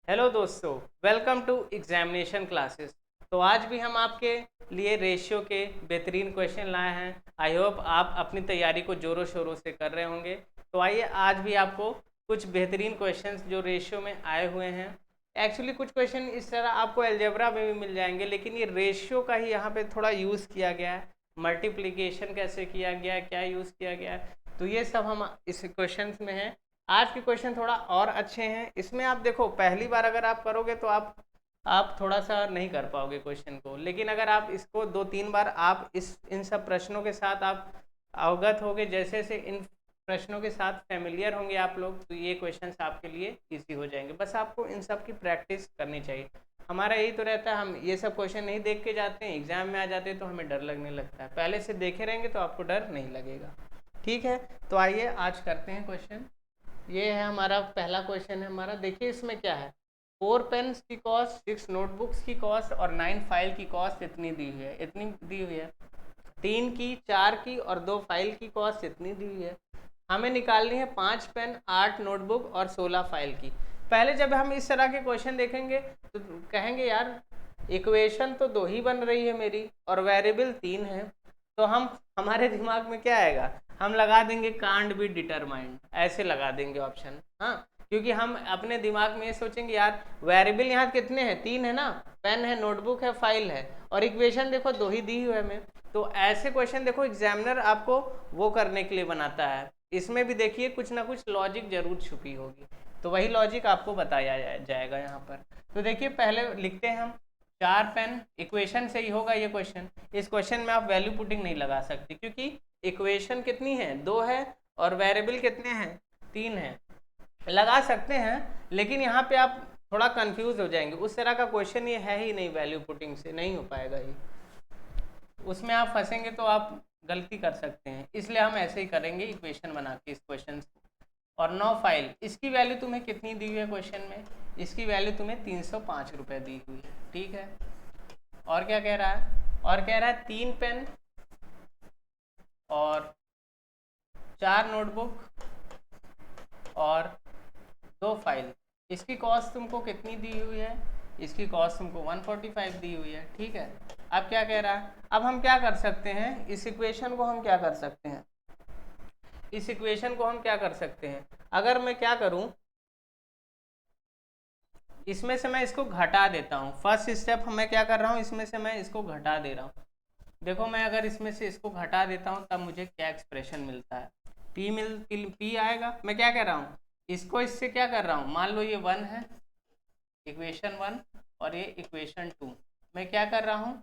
Hello दोस्तों, welcome to examination classes. तो आज भी हम आपके लिए रेशियो के बेहतरीन क्वेश्चन लाए हैं। आई होप आप अपनी तैयारी को ज़ोरों शोरों से कर रहे होंगे। तो आइए आज भी आपको कुछ बेहतरीन क्वेश्चंस जो रेशियो में आए हुए हैं। एक्चुअली कुछ क्वेश्चन इस तरह आपको अलजेब्रा में भी मिल जाएंगे, लेकिन ये रेशियो का ही यहाँ पे थोड़ा यूज़ किया गया है। मल्टीप्लिकेशन कैसे किया गया है, क्या यूज़ किया गया है, तो ये सब हम इस क्वेश्चन में हैं। आज के क्वेश्चन थोड़ा और अच्छे हैं। इसमें आप देखो, पहली बार अगर आप करोगे तो आप थोड़ा सा नहीं कर पाओगे क्वेश्चन को, लेकिन अगर आप इसको 2-3 बार आप इन सब प्रश्नों के साथ आप अवगत होगे, जैसे जैसे इन प्रश्नों के साथ फैमिलियर होंगे आप लोग, तो ये क्वेश्चंस आपके लिए इजी हो जाएंगे। बस आपको इन सब की प्रैक्टिस करनी चाहिए। हमारा यही तो रहता है, हम ये सब क्वेश्चन नहीं देख के जाते हैं, एग्जाम में आ जाते हैं तो हमें डर लगने लगता है। पहले से देखे रहेंगे तो आपको डर नहीं लगेगा। ठीक है, तो आइए आज करते हैं क्वेश्चन। ये है हमारा पहला क्वेश्चन है हमारा। देखिए इसमें क्या है, 4 पेन्स की कॉस्ट, 6 नोटबुक्स की कॉस्ट और 9 फाइल की कॉस्ट इतनी दी हुई है। इतनी दी हुई है 3 की, 4 की और 2 फाइल की कॉस्ट इतनी दी हुई है। हमें निकालनी है 5 पेन, 8 नोटबुक और 16 फाइल की। पहले जब हम इस तरह के क्वेश्चन देखेंगे तो कहेंगे यार इक्वेशन तो 2 ही बन रही है मेरी और वेरिएबल 3 है, तो हम हमारे दिमाग में क्या आएगा, हम लगा देंगे कांट बी डिटरमाइंड, ऐसे लगा देंगे ऑप्शन। हाँ, क्योंकि हम अपने दिमाग में ये सोचेंगे यार वेरिएबल यहाँ कितने हैं, 3 है ना, पेन है, नोटबुक है, फाइल है, और इक्वेशन देखो 2 ही दी हुई है हमें। तो ऐसे क्वेश्चन देखो एग्जामिनर आपको वो करने के लिए बनाता है। इसमें भी देखिए कुछ ना कुछ लॉजिक जरूर छुपी होगी, तो वही लॉजिक आपको बताया जाएगा यहाँ पर। तो देखिए पहले लिखते हैं हम 4 पेन, इक्वेशन से ही होगा ये क्वेश्चन। इस क्वेश्चन में आप वैल्यू पुटिंग नहीं लगा सकते, क्योंकि इक्वेशन कितनी है, 2 है, और वेरिएबल कितने हैं, 3 है। लगा सकते हैं, लेकिन यहाँ पे आप थोड़ा कंफ्यूज हो जाएंगे। उस तरह का क्वेश्चन ये है ही नहीं, वैल्यू पुटिंग से नहीं हो पाएगा ये। उसमें आप फंसेंगे तो आप गलती कर सकते हैं, इसलिए हम ऐसे ही करेंगे इक्वेशन बना के इस क्वेश्चन को। और 9 फाइल, इसकी वैल्यू तुम्हें कितनी दी हुई है क्वेश्चन में, इसकी वैल्यू तुम्हें 305 रुपये दी हुई है। ठीक है, और क्या कह रहा है, और कह रहा है 3 पेन और 4 नोटबुक और 2 फाइल। इसकी कॉस्ट तुमको कितनी दी हुई है, इसकी कॉस्ट तुमको 145 दी हुई है। ठीक है, अब क्या कह रहा है, अब हम क्या कर सकते हैं, इस इक्वेशन को हम क्या कर सकते हैं, इस इक्वेशन को हम क्या कर सकते हैं, अगर मैं क्या करूं, इसमें से मैं इसको घटा देता हूं। फर्स्ट स्टेप मैं क्या कर रहा हूं, इसमें से मैं इसको घटा दे रहा हूं। देखो मैं अगर इसमें से इसको घटा देता हूं तब मुझे क्या एक्सप्रेशन मिलता है, पी आएगा। मैं क्या कर रहा हूं, इसको इससे क्या कर रहा हूं, मान लो ये 1 है, इक्वेशन 1, और ये इक्वेशन 2। मैं क्या कर रहा हूं,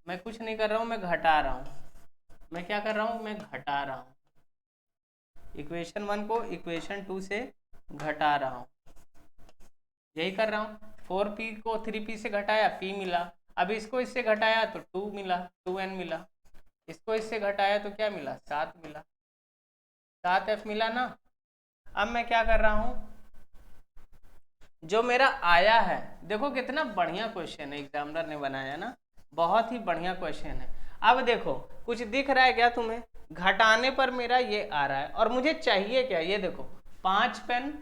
मैं कुछ नहीं कर रहा हूं, मैं घटा रहा हूं। मैं क्या कर रहा हूं, मैं घटा रहा हूं, इक्वेशन 1 को इक्वेशन 2 से घटा रहा हूं, यही कर रहा हूँ। 4p को 3p से घटाया, p मिला। अब इसको इससे घटाया तो 2 मिला, 2n मिला। इसको इससे घटाया तो क्या मिला, 7 मिला, 7f मिला ना। अब मैं क्या कर रहा हूँ, जो मेरा आया है, देखो कितना बढ़िया क्वेश्चन है एग्जामिनर ने बनाया ना, बहुत ही बढ़िया क्वेश्चन है। अब देखो कुछ दिख रहा है क्या तुम्हें, घटाने पर मेरा ये आ रहा है, और मुझे चाहिए क्या, ये देखो 5 पेन,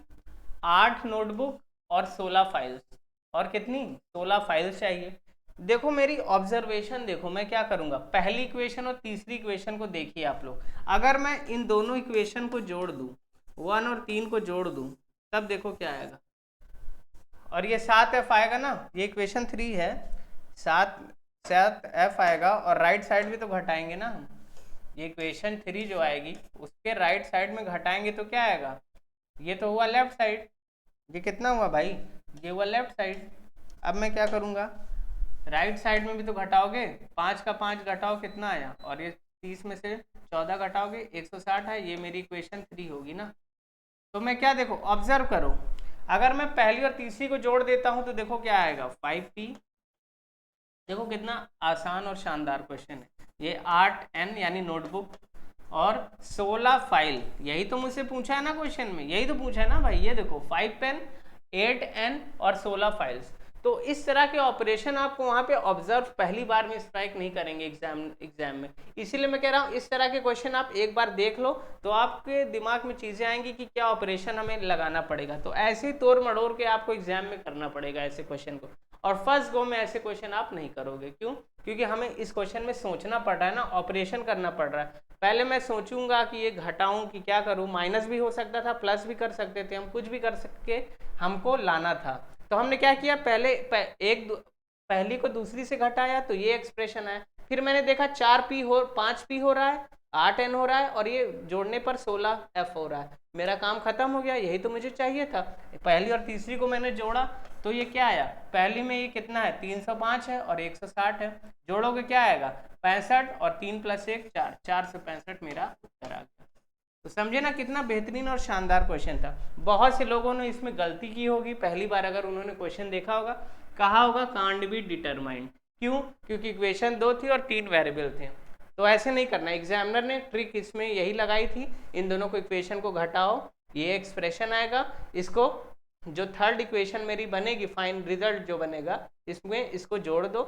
8 नोटबुक और 16 फाइल्स, और कितनी, 16 फाइल्स चाहिए। देखो मेरी ऑब्जर्वेशन देखो, मैं क्या करूंगा, पहली इक्वेशन और तीसरी इक्वेशन को देखिए आप लोग। अगर मैं इन दोनों इक्वेशन को जोड़ दूं, 1 और 3 को जोड़ दूं, तब देखो क्या आएगा, और ये 7f आएगा ना, ये इक्वेशन 3 है, 7f आएगा, और राइट साइड भी तो घटाएंगे ना हम। ये इक्वेशन 3 जो आएगी उसके राइट साइड में घटाएंगे तो क्या आएगा, ये तो हुआ लेफ्ट साइड, ये कितना हुआ भाई, ये हुआ लेफ्ट साइड। अब मैं क्या करूँगा, राइट साइड में भी तो घटाओगे, 5 का 5 घटाओ कितना आया, और ये 30 में से 14 घटाओगे 160 है, ये मेरी इक्वेशन 3 होगी ना। तो मैं क्या, देखो ऑब्जर्व करो, अगर मैं पहली और तीसरी को जोड़ देता हूं तो देखो क्या आएगा, 5p। देखो कितना आसान और शानदार क्वेश्चन है ये। 8n यानी नोटबुक और 16 फाइल, यही तो मुझसे पूछा है ना क्वेश्चन में, यही तो पूछा है ना भाई। ये देखो 5 पेन, 8n और 16 फाइल्स। तो इस तरह के ऑपरेशन आपको वहाँ पे ऑब्जर्व पहली बार में स्ट्राइक नहीं करेंगे एग्जाम में। इसीलिए मैं कह रहा हूँ इस तरह के क्वेश्चन आप एक बार देख लो तो आपके दिमाग में चीज़ें आएंगी कि क्या ऑपरेशन हमें लगाना पड़ेगा। तो ऐसे ही तोड़ मड़ोड़ के आपको एग्जाम में करना पड़ेगा ऐसे क्वेश्चन को, और फर्स्ट गो में ऐसे क्वेश्चन आप नहीं करोगे। क्यों? क्योंकि हमें इस क्वेश्चन में सोचना पड़ रहा है ना, ऑपरेशन करना पड़ रहा है। पहले मैं सोचूंगा कि ये घटाऊं कि क्या करूं, माइनस भी हो सकता था, प्लस भी कर सकते थे, हम कुछ भी कर सके, हमको लाना था। तो हमने क्या किया, पहली को दूसरी से घटाया तो ये एक्सप्रेशन है। फिर मैंने देखा 5p हो रहा है, 8n हो रहा है, और ये जोड़ने पर 16f हो रहा है। मेरा काम खत्म हो गया, यही तो मुझे चाहिए था। पहली और तीसरी को मैंने जोड़ा तो ये क्या आया, पहली में ये कितना है 305 है और 160 है, जोड़ोगे क्या आएगा 65, और 3 + 1 4, 4 से 65 मेरा उत्तर आ गया। तो समझे ना कितना बेहतरीन और शानदार क्वेश्चन था। बहुत से लोगों ने इसमें गलती की होगी, पहली बार अगर उन्होंने क्वेश्चन देखा होगा, कहा होगा कांट बी डिटरमाइंड। क्यों? क्योंकि इक्वेशन 2 थी और 3 वेरिएबल थे। तो ऐसे नहीं करना, एग्जामिनर ने ट्रिक इसमें यही लगाई थी, इन दोनों को इक्वेशन को घटाओ, ये एक्सप्रेशन आएगा, इसको जो थर्ड इक्वेशन मेरी बनेगी, फाइन रिजल्ट जो बनेगा, इसमें इसको जोड़ दो,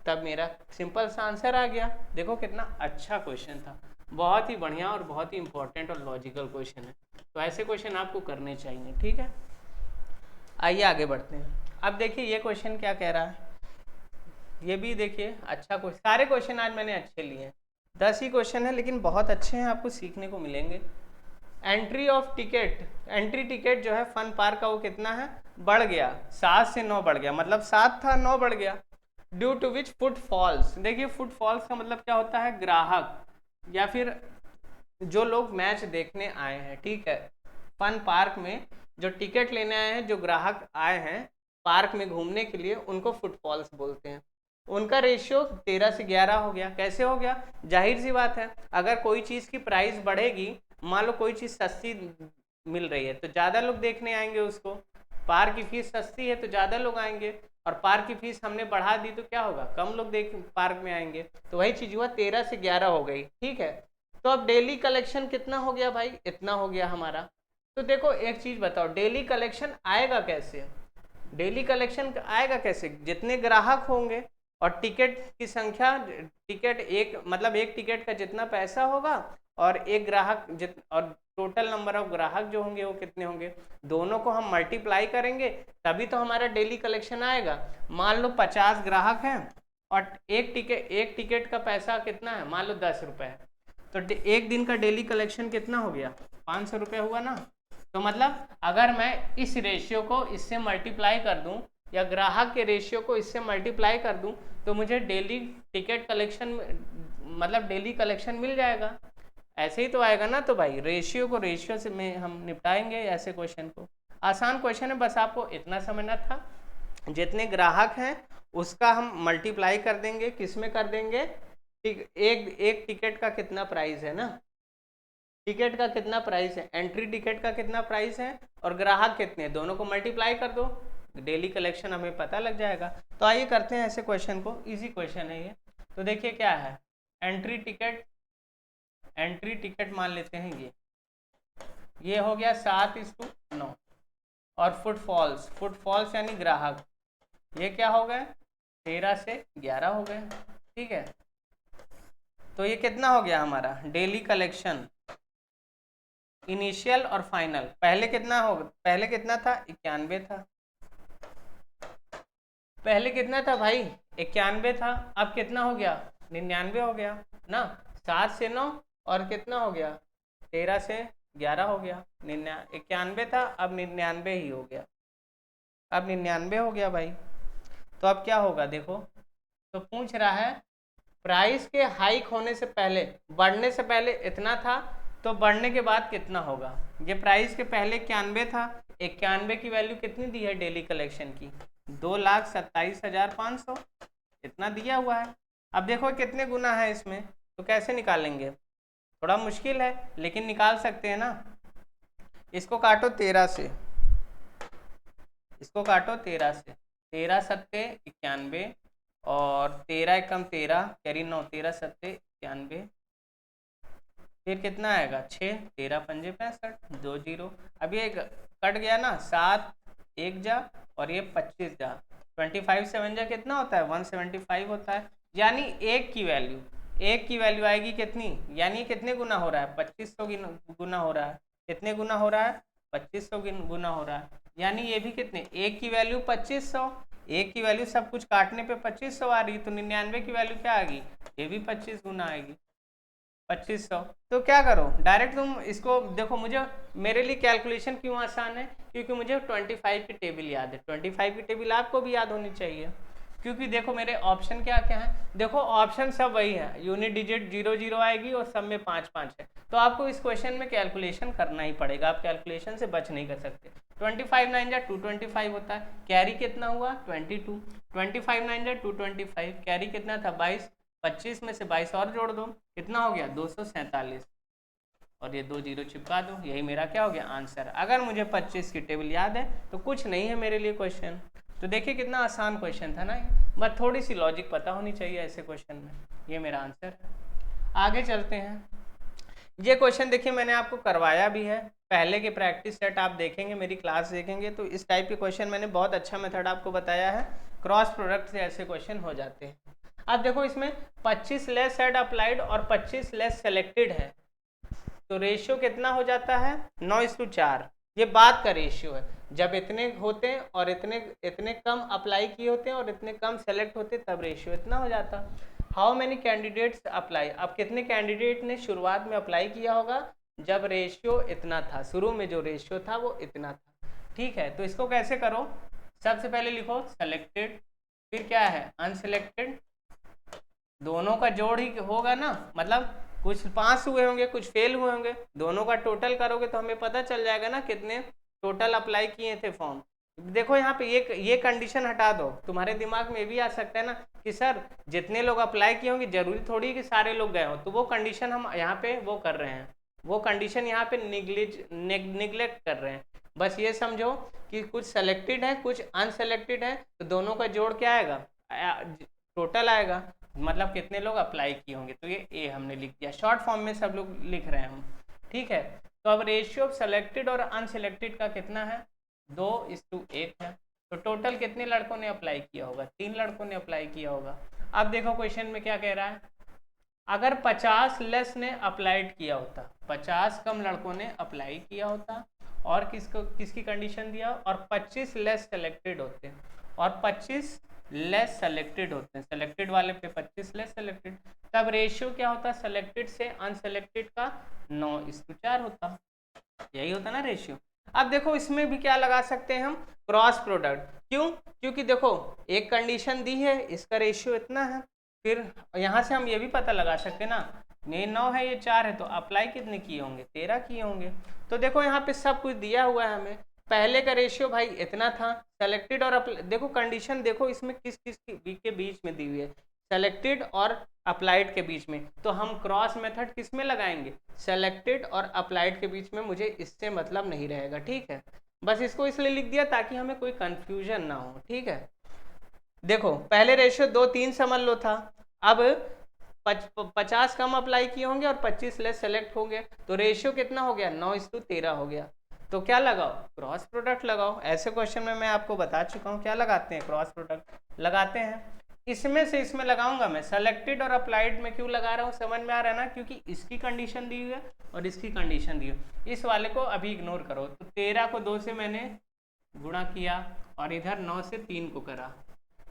तब मेरा सिंपल सा आंसर आ गया। देखो कितना अच्छा क्वेश्चन था, बहुत ही बढ़िया और बहुत ही इंपॉर्टेंट और लॉजिकल क्वेश्चन है। तो ऐसे क्वेश्चन आपको करने चाहिए। ठीक है, आइए आगे बढ़ते हैं। अब देखिए ये क्वेश्चन क्या कह रहा है, ये भी देखिए अच्छा क्वेश्चन। सारे क्वेश्चन आज मैंने अच्छे लिए हैं, 10 ही क्वेश्चन है लेकिन बहुत अच्छे हैं, आपको सीखने को मिलेंगे। Entry of ticket, entry ticket जो है फन पार्क का वो कितना है, बढ़ गया, 7 से 9 बढ़ गया, मतलब 7 था 9 बढ़ गया। ड्यू टू विच फुटफॉल्स, देखिए फुटफॉल्स का मतलब क्या होता है, ग्राहक या फिर जो लोग मैच देखने आए हैं। ठीक है, फन पार्क में जो टिकट लेने आए हैं, जो ग्राहक आए हैं पार्क में घूमने के लिए, उनको फुटफॉल्स बोलते हैं। उनका रेशियो 13 से 11 हो गया। कैसे हो गया? जाहिर सी बात है, अगर कोई चीज़ की प्राइस बढ़ेगी, मान लो कोई चीज़ सस्ती मिल रही है तो ज़्यादा लोग देखने आएंगे उसको। पार्क की फीस सस्ती है तो ज़्यादा लोग आएंगे, और पार्क की फीस हमने बढ़ा दी तो क्या होगा, कम लोग देख पार्क में आएंगे। तो वही चीज़ हुआ, 13 से 11 हो गई। ठीक है, तो अब डेली कलेक्शन कितना हो गया भाई, इतना हो गया हमारा। तो देखो एक चीज़ बताओ, डेली कलेक्शन आएगा कैसे? डेली कलेक्शन आएगा कैसे? जितने ग्राहक होंगे और टिकट की संख्या, टिकट एक मतलब एक टिकट का जितना पैसा होगा, और एक ग्राहक और टोटल नंबर ऑफ ग्राहक जो होंगे वो कितने होंगे, दोनों को हम मल्टीप्लाई करेंगे तभी तो हमारा डेली कलेक्शन आएगा। मान लो 50 ग्राहक हैं और एक टिकट का पैसा कितना है, मान लो 10 रुपये है, तो एक दिन का डेली कलेक्शन कितना हो गया, 500 रुपये हुआ ना। तो मतलब अगर मैं इस रेशियो को इससे मल्टीप्लाई कर दूं, या ग्राहक के रेशियो को इससे मल्टीप्लाई कर दूं, तो मुझे डेली टिकट कलेक्शन मतलब डेली कलेक्शन मिल जाएगा। ऐसे ही तो आएगा ना। तो भाई रेशियो को रेशियो से में हम निपटाएंगे ऐसे क्वेश्चन को। आसान क्वेश्चन है, बस आपको इतना समझना था, जितने ग्राहक हैं उसका हम मल्टीप्लाई कर देंगे, किस में कर देंगे, एक टिकट का कितना प्राइस है ना, टिकट का कितना प्राइस है, एंट्री टिकट का कितना प्राइस है, और ग्राहक कितने, दोनों को मल्टीप्लाई कर दो, डेली कलेक्शन हमें पता लग जाएगा। तो आइए करते हैं ऐसे क्वेश्चन को, इजी क्वेश्चन है ये। तो देखिए क्या है, एंट्री टिकट मान लेते हैं ये हो गया 7:9, और फुटफॉल्स यानी ग्राहक, ये क्या हो गए 13 से 11 हो गए। ठीक है, तो ये कितना हो गया हमारा डेली कलेक्शन, इनिशियल और फाइनल। पहले कितना था 91 था, पहले कितना था भाई 91 था, अब कितना हो गया 99 हो गया ना। 7 से 9 और कितना हो गया 13 से 11 हो गया, 91 था अब 99 ही हो गया, अब 99 हो गया भाई। तो अब क्या होगा देखो, तो पूछ रहा है प्राइस के हाइक होने से पहले, बढ़ने से पहले इतना था, तो बढ़ने के बाद कितना होगा। ये प्राइस के पहले 91 था, 91 की वैल्यू कितनी दी है डेली कलेक्शन की, 2,27,500 इतना दिया हुआ है। अब देखो कितने गुना है इसमें, तो कैसे निकालेंगे, थोड़ा मुश्किल है लेकिन निकाल सकते हैं ना। इसको काटो 13 से, इसको काटो 13 से, 13 सत्ते 91 और 13 एकम 13 कैरी 9, 13 सत्ते 91, फिर कितना आएगा 6, 13 पंजे 65, 2 0। अब ये कट गया ना, 7 1 जा और ये 25 जा, 25 से 1 जा कितना होता है 175 होता है। यानी एक की वैल्यू आएगी कितनी, यानी कितने गुना हो रहा है 2500 गुना हो रहा है। कितने गुना हो रहा है 2500 गुना हो रहा है। यानी ये भी कितने, एक की वैल्यू 2500, एक की वैल्यू सब कुछ काटने पे 2500 आ रही, तो 99 की वैल्यू क्या आएगी, ये भी 25 गुना आएगी 2500। तो क्या करो डायरेक्ट तुम इसको देखो, मुझे मेरे लिए कैलकुलेशन क्यों आसान है, क्योंकि मुझे 25 की टेबल याद है। 25 की टेबल आपको भी याद होनी चाहिए, क्योंकि देखो मेरे ऑप्शन क्या क्या है, देखो ऑप्शन सब वही है, यूनिट डिजिट 00 आएगी और सब में 5 5 है। तो आपको इस क्वेश्चन में कैलकुलेशन करना ही पड़ेगा, आप कैलकुलेशन से बच नहीं कर सकते। 25 9 जा 225 होता है, कैरी कितना हुआ 22, 25 9 जा 225, कैरी कितना था 22, 25 में से 22 और जोड़ दो, कितना हो गया 247, और ये 2 जीरो चिपका दो, यही मेरा क्या हो गया आंसर। अगर मुझे 25 की टेबल याद है तो कुछ नहीं है मेरे लिए क्वेश्चन। तो देखिए कितना आसान क्वेश्चन था ना ये, बस थोड़ी सी लॉजिक पता होनी चाहिए ऐसे क्वेश्चन में। ये मेरा आंसर है। आगे चलते हैं। ये क्वेश्चन देखिए मैंने आपको करवाया भी है, पहले के प्रैक्टिस सेट आप देखेंगे, मेरी क्लास देखेंगे तो इस टाइप के क्वेश्चन मैंने बहुत अच्छा मेथड आपको बताया है, क्रॉस प्रोडक्ट से ऐसे क्वेश्चन हो जाते हैं। अब देखो इसमें 25 लेस सेट अप्लाइड और 25 लेस सेलेक्टेड है, तो रेशियो कितना हो जाता है 9:4। ये बात का रेशियो है, जब इतने होते हैं और इतने कम अप्लाई किए होते हैं और इतने कम सेलेक्ट होते तब रेशियो इतना हो जाता। हाउ मेनी कैंडिडेट्स अप्लाई, अब कितने कैंडिडेट ने शुरुआत में अप्लाई किया होगा जब रेशियो इतना था, शुरू में जो रेशियो था वो इतना था। ठीक है, तो इसको कैसे करो, सबसे पहले लिखो सेलेक्टेड, फिर क्या है अनसेलेक्टेड, दोनों का जोड़ ही होगा ना, मतलब कुछ पास हुए होंगे कुछ फेल हुए होंगे, दोनों का टोटल करोगे तो हमें पता चल जाएगा ना कितने टोटल अप्लाई किए थे फॉर्म। देखो यहाँ पे ये कंडीशन हटा दो, तुम्हारे दिमाग में भी आ सकता है ना कि सर जितने लोग अप्लाई किए होंगे जरूरी थोड़ी कि सारे लोग गए हो, तो वो कंडीशन हम यहाँ पे वो कर रहे हैं, वो कंडीशन यहाँ पे निगलेक्ट कर रहे हैं। बस ये समझो कि कुछ सेलेक्टेड है कुछ अनसेलेक्टेड है, तो दोनों का जोड़ क्या आएगा टोटल आएगा, मतलब कितने लोग अप्लाई किए होंगे, तो ये ए हमने लिख दिया, शॉर्ट फॉर्म में सब लोग लिख रहे हैं हम। ठीक है, तो अब रेशियो ऑफ सेलेक्टेड और अनसेलेक्टेड का कितना है 2:1 है, तो टोटल कितने लड़कों ने अप्लाई किया होगा 3 लड़कों ने अप्लाई किया होगा। अब देखो क्वेश्चन में क्या कह रहा है, अगर 50 लेस ने अप्लाइड किया होता, 50 कम लड़कों ने अप्लाई किया होता, और किसकी कंडीशन दिया, और 25 लेस सेलेक्टेड होते और 25 लेस सेलेक्टेड होते हैं, सेलेक्टेड वाले पे 25 लेस सेलेक्टेड, तब रेशियो क्या होता है सेलेक्टेड से अनसेलेक्टेड का 9:4 होता, यही होता ना रेशियो। अब देखो इसमें भी क्या लगा सकते हैं हम क्रॉस प्रोडक्ट, क्यों, क्योंकि देखो एक कंडीशन दी है इसका रेशियो इतना है, फिर यहाँ से हम ये भी पता लगा सकते हैं ना, ये 9 है ये 4 है, तो अप्लाई कितने किए होंगे 13 किए होंगे। तो देखो यहाँ पे सब कुछ दिया हुआ है हमें, पहले का रेशियो भाई इतना था, सेलेक्टेड और देखो कंडीशन देखो इसमें किस किस के बीच में दी हुई है, सेलेक्टेड और अप्लाइड के बीच में, तो हम क्रॉस मेथड किस में लगाएंगे सेलेक्टेड और अप्लाइड के बीच में, मुझे इससे मतलब नहीं रहेगा। ठीक है, बस इसको इसलिए लिख दिया ताकि हमें कोई कंफ्यूजन ना हो। ठीक है, देखो पहले रेशियो 2:3 समझ लो था, अब 50 कम अप्लाई किए होंगे और 25 लेस सेलेक्ट होंगे, तो रेशियो कितना हो गया 9:13 हो गया, तो क्या लगाओ क्रॉस प्रोडक्ट लगाओ। ऐसे क्वेश्चन में मैं आपको बता चुका हूँ क्या लगाते हैं क्रॉस प्रोडक्ट लगाते हैं। इसमें से इसमें लगाऊंगा मैं, सेलेक्टेड और अप्लाइड में क्यों लगा रहा हूँ समझ में आ रहा है ना, क्योंकि इसकी कंडीशन दी हुई है और इसकी कंडीशन दी हुई है, इस वाले को अभी इग्नोर करो। तो 13 को 2 से मैंने गुणा किया और इधर 9 से 3 को करा,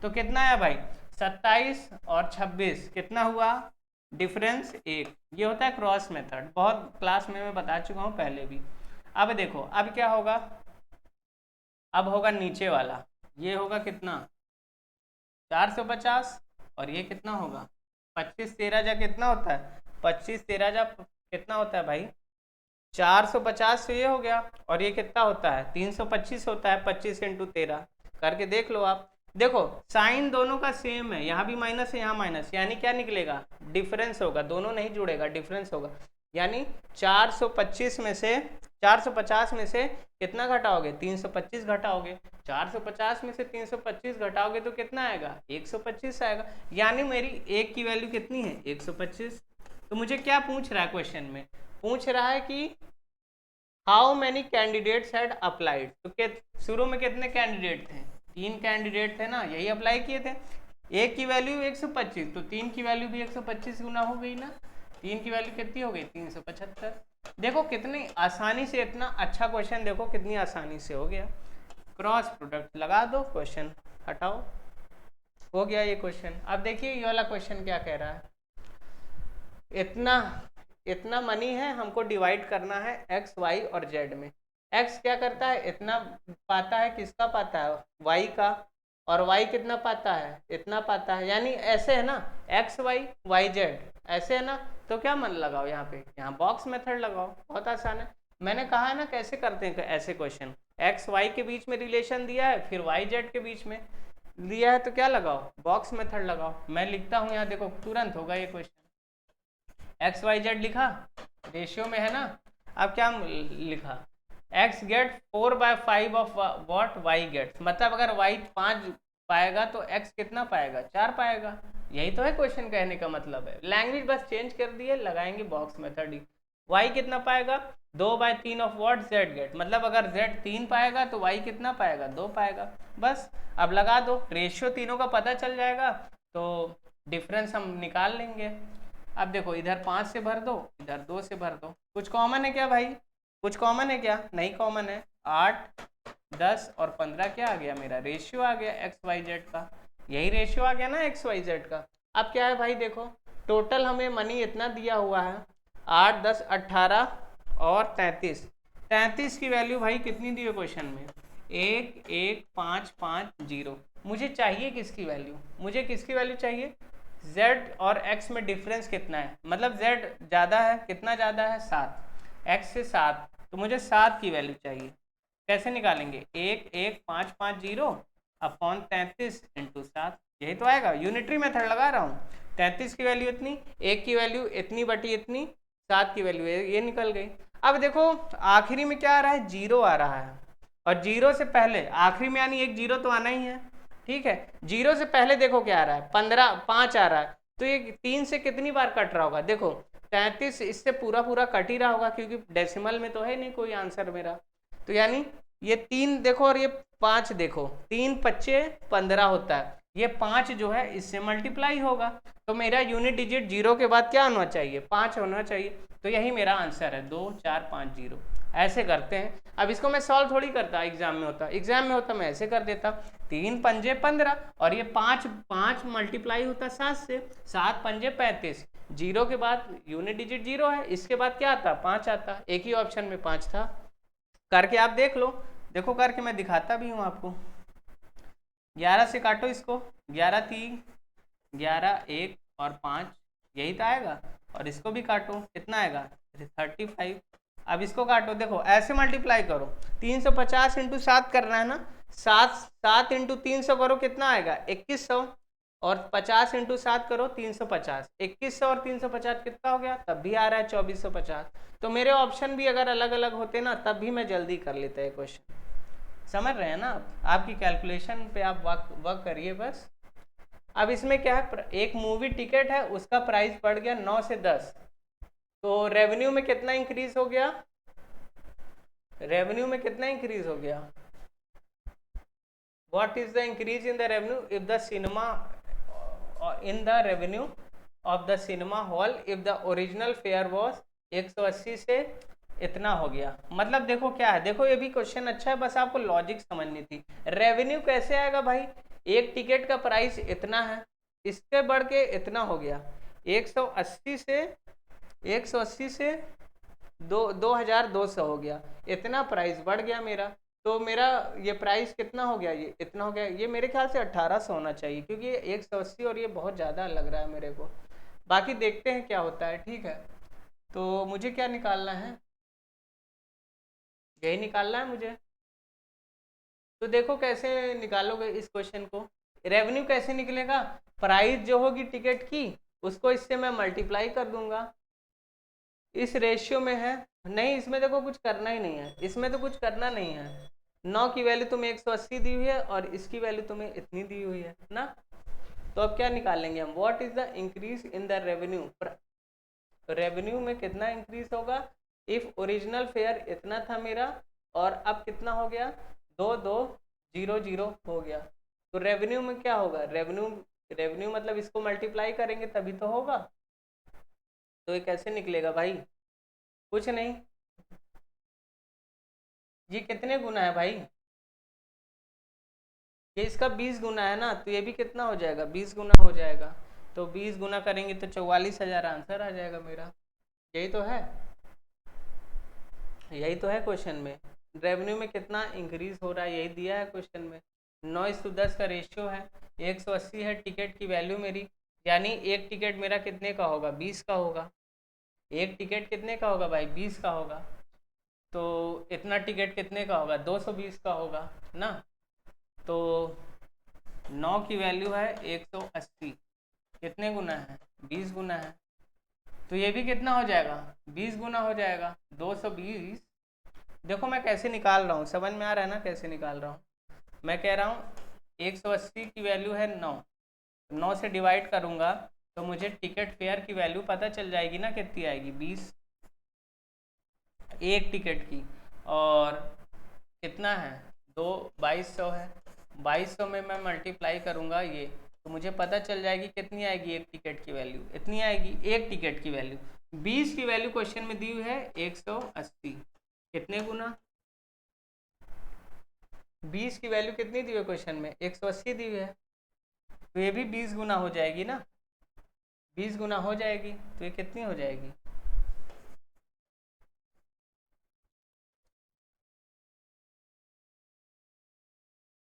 तो कितना है भाई 27 और 26 कितना हुआ डिफरेंस 1, ये होता है क्रॉस मेथड, बहुत क्लास में मैं बता चुका हूँ पहले भी। अब देखो अब क्या होगा, अब होगा नीचे वाला, ये होगा कितना 450 और ये कितना होगा 25 13 जा कितना होता है 25 13 जा कितना होता है भाई 450, तो ये हो गया, और ये कितना होता है 325 होता है, 25 × 13 करके देख लो आप। देखो साइन दोनों का सेम है, यहाँ भी माइनस है यहाँ माइनस, यानी क्या निकलेगा डिफरेंस होगा, दोनों नहीं जुड़ेगा डिफरेंस होगा, यानी 450 में से कितना घटाओगे 325 घटाओगे, 450 में से 325 घटाओगे तो कितना आएगा 125 आएगा, यानी मेरी एक की वैल्यू कितनी है 125। तो मुझे क्या पूछ रहा है क्वेश्चन में, पूछ रहा है कि how many candidates had applied, तो शुरू में कितने कैंडिडेट थे 3 कैंडिडेट थे ना, यही अप्लाई किए थे। एक की वैल्यू 125, तो 3 की वैल्यू भी 125 गुना हो गई ना। 3 की वैल्यू कितनी हो गई? 375। देखो कितनी आसानी से, इतना अच्छा क्वेश्चन देखो कितनी आसानी से हो गया। क्रॉस प्रोडक्ट लगा दो, क्वेश्चन हटाओ, हो गया ये क्वेश्चन। अब देखिए ये वाला क्वेश्चन क्या कह रहा है। इतना इतना मनी है, हमको डिवाइड करना है एक्स वाई और जेड में। एक्स क्या करता है? इतना पाता है, किसका पाता है? वाई का। और वाई कितना पाता है? इतना पाता है। यानी ऐसे है ना, एक्स वाई वाई जेड, ऐसे है ना। तो क्या मन लगाओ यहाँ पे, यहाँ बॉक्स मेथड लगाओ, बहुत आसान है। मैंने कहा है ना कैसे करते हैं ऐसे क्वेश्चन। एक्स वाई के बीच में रिलेशन दिया है, फिर वाई जेड के बीच में दिया है, तो क्या लगाओ? बॉक्स मेथड लगाओ। मैं लिखता हूँ यहाँ, देखो तुरंत होगा ये क्वेश्चन। एक्स वाई जेड लिखा, रेशियो में है ना। अब क्या लिखा? X get 4/5 of what Y get, मतलब अगर वाई 5 पाएगा तो एक्स कितना पाएगा? 4 पाएगा। यही तो है क्वेश्चन, कहने का मतलब है। लैंग्वेज बस चेंज कर दी है, लगाएंगे बॉक्स मेथड ही। वाई कितना पाएगा? 2/3 ऑफ वॉट जेड गेट, मतलब अगर जेड 3 पाएगा तो वाई कितना पाएगा? 2 पाएगा। बस अब लगा दो, रेशियो तीनों का पता चल जाएगा, तो डिफरेंस हम निकाल लेंगे। अब देखो इधर 5 से भर दो, इधर 2 से भर दो। कुछ कॉमन है क्या भाई? कुछ कॉमन है क्या? नहीं कॉमन है। 8, 10 और 15 क्या आ गया मेरा? रेशियो आ गया एक्स वाई जेड का। यही रेशियो आ गया ना एक्स वाई जेड का। अब क्या है भाई, देखो टोटल हमें मनी इतना दिया हुआ है, 8, 10, 18 और 33। 33 की वैल्यू भाई कितनी दी है क्वेश्चन में? 1, 1, 5, 5, 0। मुझे चाहिए किसकी वैल्यू? मुझे किसकी वैल्यू चाहिए? z और x में डिफरेंस कितना है? मतलब z ज़्यादा है, कितना ज़्यादा है? 7, x से 7, तो मुझे 7 की वैल्यू चाहिए। कैसे निकालेंगे? 1, 1, 5, 5, 0 अपॉन 33 इंटू 7, यही तो आएगा। यूनिटरी मेथड लगा रहा हूँ। 33 की वैल्यू इतनी, 1 की वैल्यू इतनी बटी इतनी, 7 की वैल्यू ये निकल गई। अब देखो आखिरी में क्या आ रहा है? 0 आ रहा है, और 0 से पहले आखिरी में यानी एक 0 तो आना ही है। ठीक है, 0 से पहले देखो क्या आ रहा है? 15, 5 आ रहा है, तो ये 3 से कितनी बार कट रहा होगा? देखो 33 इससे पूरा पूरा कट ही रहा होगा, क्योंकि डेसिमल में तो है नहीं कोई आंसर मेरा। तो यानी ये 3 देखो और ये 5 देखो, 3 25 15 होता है, ये 5 जो है इससे मल्टीप्लाई होगा, तो मेरा यूनिट डिजिट 0 के बाद क्या होना चाहिए? 5 होना चाहिए। तो यही मेरा आंसर है, 2, 4, 5, 0। ऐसे करते हैं। अब इसको मैं सॉल्व थोड़ी करता, एग्जाम में होता, एग्जाम में होता मैं ऐसे कर देता, 3 पंजे 15 और ये 5 मल्टीप्लाई होता 7 से, 7 पंजे 35, 0 के बाद यूनिट डिजिट 0 है, इसके बाद क्या आता? 5 आता। एक ही ऑप्शन में 5 था। करके आप देख लो, देखो करके मैं दिखाता भी हूँ आपको। 11 से काटो इसको, 11 3, 11 1 और 5, यही तो आएगा। और इसको भी काटो, कितना आएगा? 35। अब इसको काटो, देखो ऐसे मल्टीप्लाई करो, 350 इंटू 7 करना है ना। 7 इंटू 300 करो, कितना आएगा? 2100। और 50 इंटू 7 करो, 350। 2100 और 350 कितना हो गया? तब भी आ रहा है 2450। तो मेरे ऑप्शन भी अगर अलग अलग होते ना, तब भी मैं जल्दी कर लेता है क्वेश्चन। समझ रहे हैं ना आप? आपकी कैलकुलेशन पे आप वर्क करिए बस। अब इसमें क्या है, एक मूवी टिकट है, उसका प्राइस बढ़ गया 9 से 10, तो रेवेन्यू में कितना इंक्रीज हो गया? रेवेन्यू में कितना इंक्रीज हो गया? What is the increase in the revenue if the cinema, in the revenue of the cinema hall if the original fair was 180 से इतना हो गया। मतलब देखो क्या है, देखो ये भी क्वेश्चन अच्छा है, बस आपको लॉजिक समझनी थी। रेवेन्यू कैसे आएगा भाई? एक टिकट का प्राइस इतना है, इसके बढ़ के इतना हो गया, 180 से 2200 हो गया, इतना प्राइस बढ़ गया मेरा। तो मेरा ये प्राइस कितना हो गया? ये इतना हो गया। ये मेरे ख्याल से 1800 होना चाहिए, क्योंकि ये 180 और ये बहुत ज़्यादा लग रहा है मेरे को। बाकी देखते हैं क्या होता है। ठीक है, तो मुझे क्या निकालना है? यही निकालना है मुझे। तो देखो कैसे निकालोगे इस क्वेश्चन को। रेवेन्यू कैसे निकलेगा? प्राइस जो होगी टिकट की, उसको इससे मैं मल्टीप्लाई कर दूंगा। इस रेशियो में है नहीं, इसमें देखो कुछ करना ही नहीं है, इसमें तो कुछ करना नहीं है। 9 की वैल्यू तुम्हें 180 दी हुई है और इसकी वैल्यू तुम्हें इतनी दी हुई है ना। तो अब क्या निकालेंगे हम? What is the increase in the revenue? Revenue में कितना इंक्रीज होगा? इफ ओरिजिनल फेयर इतना था मेरा, और अब कितना हो गया? 2, 2, 0 0 हो गया। तो रेवेन्यू में क्या होगा, रेवेन्यू मतलब इसको मल्टीप्लाई करेंगे तभी तो होगा। तो ये कैसे निकलेगा भाई, कुछ नहीं, ये कितने गुना है भाई, ये इसका 20 गुना है ना, तो ये भी कितना हो जाएगा, 20 गुना हो जाएगा। तो 20 गुना करेंगे तो 44,000 आंसर आ जाएगा मेरा। यही तो है, यही तो है क्वेश्चन में। रेवेन्यू में कितना इंक्रीज हो रहा है यही दिया है क्वेश्चन में। 9:10 का रेशियो है, 180 है टिकट की वैल्यू मेरी, यानी एक टिकट मेरा कितने का होगा, 20 का होगा। एक टिकट कितने का होगा भाई, 20 का होगा। तो इतना टिकट कितने का होगा, 220 का होगा ना। तो 9 की वैल्यू है 180, कितने गुना है, 20 गुना है। तो ये भी कितना हो जाएगा, 20 गुना हो जाएगा, 220। देखो मैं कैसे निकाल रहा हूँ, समझ में आ रहा है ना कैसे निकाल रहा हूँ। मैं कह रहा हूँ 180 की वैल्यू है 9, 9 से डिवाइड करूँगा तो मुझे टिकट फेयर की वैल्यू पता चल जाएगी ना, कितनी आएगी, 20 एक टिकट की। और कितना है, 2200 है, 2200 में मैं मल्टीप्लाई करूँगा ये, तो मुझे पता चल जाएगी कितनी आएगी एक टिकट की वैल्यू, इतनी आएगी एक टिकट की वैल्यू। 20 की वैल्यू क्वेश्चन में दी हुई है 180, कितने गुना, 20 की वैल्यू कितनी दी हुई है क्वेश्चन में, 180 दी हुई है, तो ये भी 20 गुना हो जाएगी ना, 20 गुना हो जाएगी, तो ये कितनी हो जाएगी,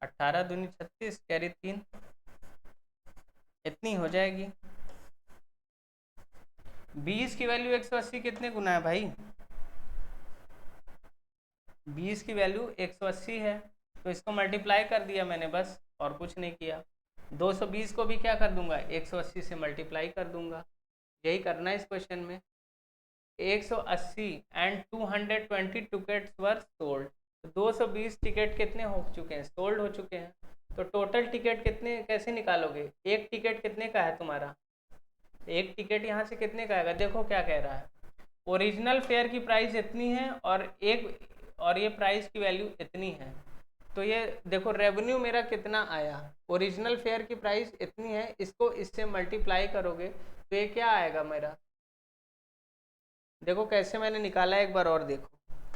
18 दूनी 36 कैरी 3, इतनी हो जाएगी। 20 की वैल्यू 180 कितने गुना है भाई, 20 की वैल्यू 180 है, तो इसको मल्टीप्लाई कर दिया मैंने बस, और कुछ नहीं किया। 220 को भी क्या कर दूंगा, 180 से मल्टीप्लाई कर दूंगा, यही करना है इस क्वेश्चन में। 180 and 220 tickets were sold, 220 ticket कितने हो चुके हैं, सोल्ड हो चुके हैं। तो टोटल टिकट कितने कैसे निकालोगे, एक टिकट कितने का है तुम्हारा, एक टिकट यहाँ से कितने का आएगा, देखो क्या कह रहा है, ओरिजिनल फेयर की प्राइस इतनी है और ये प्राइस की वैल्यू इतनी है। तो ये देखो रेवेन्यू मेरा कितना आया, ओरिजिनल फेयर की प्राइस इतनी है, इसको इससे मल्टीप्लाई करोगे तो ये क्या आएगा मेरा, देखो कैसे मैंने निकाला है, एक बार और देखो,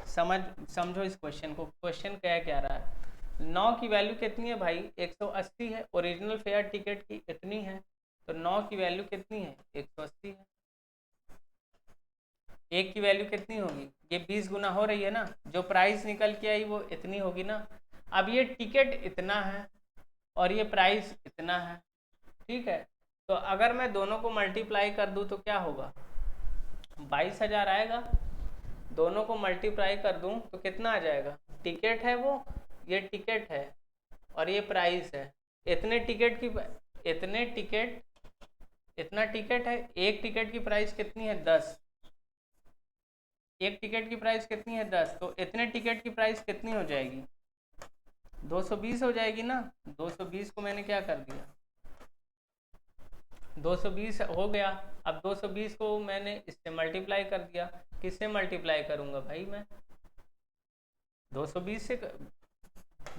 समझो इस क्वेश्चन को, क्वेश्चन क्या रहा है। 9 की वैल्यू कितनी है भाई, 180 है, ओरिजिनल फेयर टिकट की इतनी है, तो 9 की वैल्यू कितनी है, 180 है। एक की वैल्यू कितनी होगी, ये 20 गुना हो रही है ना, जो प्राइस निकल के आई वो इतनी होगी ना। अब ये टिकट इतना है और ये प्राइस इतना है, ठीक है। तो अगर मैं दोनों को मल्टीप्लाई कर दूं तो क्या होगा, 22,000 आएगा। दोनों को मल्टीप्लाई कर दूं तो कितना आ जाएगा, टिकट है वो, ये टिकट है और ये प्राइस है। इतने टिकट की इतना टिकट है, एक टिकट की प्राइस कितनी है, 10, एक टिकट की प्राइस कितनी है, 10, तो इतने टिकट की प्राइस कितनी हो जाएगी, 220 हो जाएगी ना। 220 को मैंने क्या कर दिया, 220 हो गया। अब 220 को मैंने इससे मल्टीप्लाई कर दिया, किससे मल्टीप्लाई करूंगा भाई मैं, 220 से,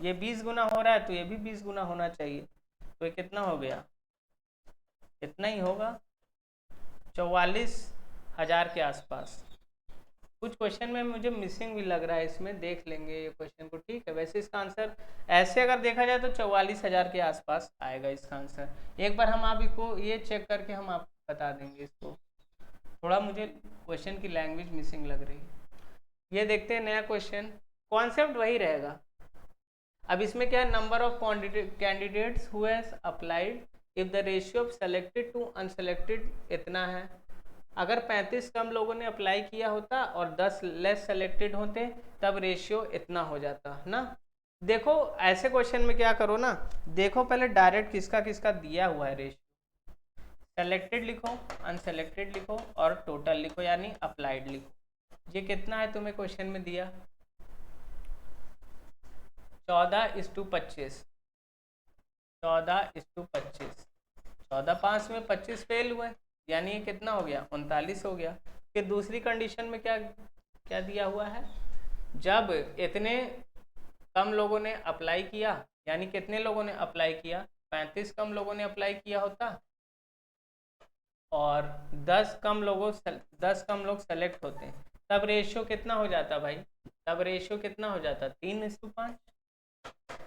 ये 20 गुना हो रहा है तो ये भी 20 गुना होना चाहिए, तो ये कितना हो गया, इतना ही होगा, 44,000 के आसपास। कुछ क्वेश्चन में मुझे मिसिंग भी लग रहा है, इसमें देख लेंगे ये क्वेश्चन को, ठीक है। वैसे इसका आंसर ऐसे अगर देखा जाए तो 44,000 के आसपास आएगा इसका आंसर। एक बार हम आप इसको ये चेक करके हम आप बता देंगे इसको, थोड़ा मुझे क्वेश्चन की लैंग्वेज मिसिंग लग रही है। ये देखते हैं नया क्वेश्चन, कॉन्सेप्ट वही रहेगा। अब इसमें क्या है, number of candidates who has applied if the ratio of selected to unselected इतना है। अगर 35 कम लोगों ने अप्लाई किया होता और 10 लेस सेलेक्टेड होते तब रेशियो इतना हो जाता ना। देखो ऐसे क्वेश्चन में क्या करो ना, देखो पहले डायरेक्ट किसका किसका दिया हुआ है रेशियो, सेलेक्टेड लिखो, अनसेलेक्टेड लिखो और टोटल लिखो, यानी अप्लाइड लिखो। ये कितना है तुम्हें क्वेश्चन में दिया, 14:25, 14:25, 14 5 में 25 फेल हुए, यानी ये कितना हो गया, 39 हो गया। फिर दूसरी कंडीशन में क्या क्या दिया हुआ है, जब इतने कम लोगों ने अप्लाई किया यानी कितने लोगों ने अप्लाई किया, 35 कम लोगों ने अप्लाई किया होता और 10 कम लोग सेलेक्ट होते, तब रेशियो कितना हो जाता भाई, तब रेशियो कितना हो जाता 3:5।